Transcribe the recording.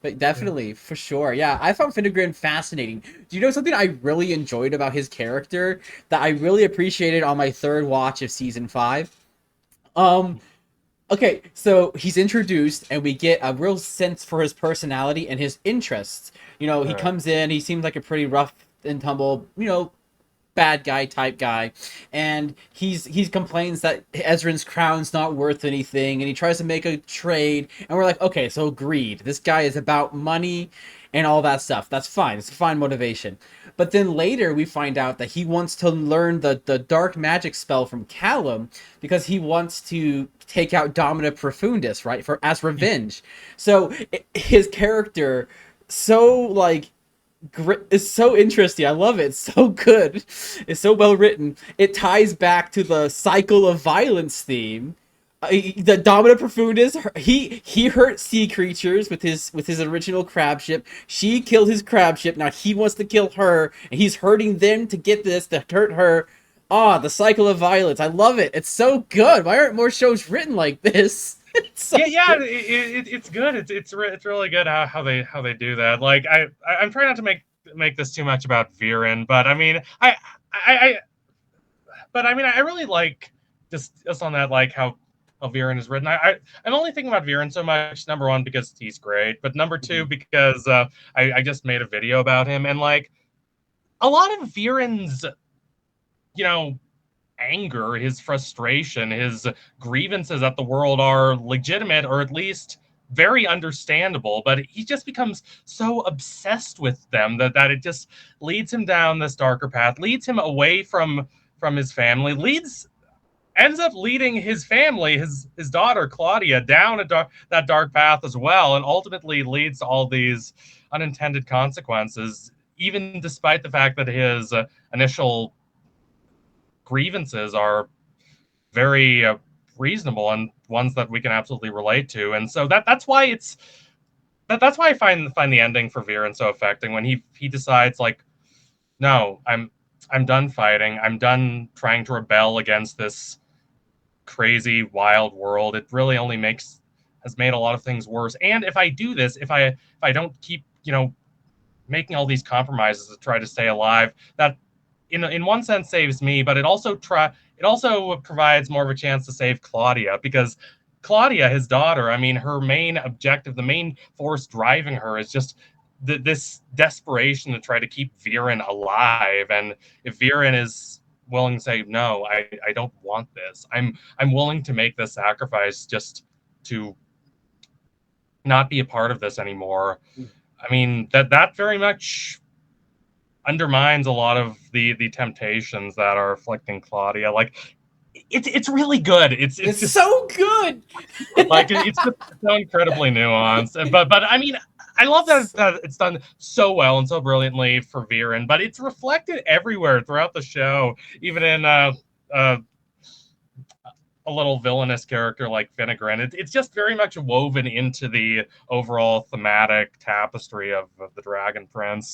But definitely, for sure. Yeah, I found Finnegren fascinating. Do you know something I really enjoyed about his character that I really appreciated on my third watch of season five? Um, okay, so he's introduced, and we get a real sense for his personality and his interests. He Right. comes in, he seems like a pretty rough and tumble, bad guy type guy, and he complains that Ezran's crown's not worth anything, and he tries to make a trade, and we're like, okay, so greed. This guy is about money and all that stuff. That's fine. It's a fine motivation. But then later we find out that he wants to learn the dark magic spell from Callum because he wants to take out Domina Profundus, right? For as revenge. So his character so like it's so interesting. I love it. It's so good. It's so well written. It ties back to the cycle of violence theme. The Domina Profundus, he hurt sea creatures with his original crab ship. She killed his crab ship. Now he wants to kill her, and he's hurting them to get this to hurt her. Ah, the cycle of violence. I love it. It's so good. Why aren't more shows written like this? It's so Yeah, yeah, good. it's good. It's really good how they do that. Like I'm trying not to make this too much about Viren, but I mean I but I mean I really like just on that like how Viren is written. I'm only thinking about Viren so much. Number one because he's great, but number two Mhm. because I just made a video about him and like a lot of Viren's you know anger, his frustration, his grievances at the world are legitimate or at least very understandable, but he just becomes so obsessed with them that it just leads him down this darker path, leads him away from his family, leads ends up leading his family, his daughter Claudia, down that dark path as well, and ultimately leads to all these unintended consequences. Even despite the fact that his initial grievances are very reasonable and ones that we can absolutely relate to. And so that's why that's why I find the ending for Viren so affecting when he decides like, no, I'm done fighting. I'm done trying to rebel against this crazy wild world. It really only makes has made a lot of things worse. And if I do this, if I don't keep making all these compromises to try to stay alive, that in one sense saves me, but it also provides more of a chance to save Claudia because Claudia, his daughter, I mean, her main objective, the main force driving her, is just this desperation to try to keep Viren alive. And if Viren is willing to say no, I don't want this. I'm willing to make this sacrifice just to not be a part of this anymore. I mean that very much undermines a lot of the temptations that are afflicting Claudia. Like it's really good. It's It's just so good. like it's just so incredibly nuanced. But I mean, I love that it's done so well and so brilliantly for Viren, but it's reflected everywhere throughout the show, even in uh a little villainous character like Finnegren. It's just very much woven into the overall thematic tapestry of the Dragon Prince.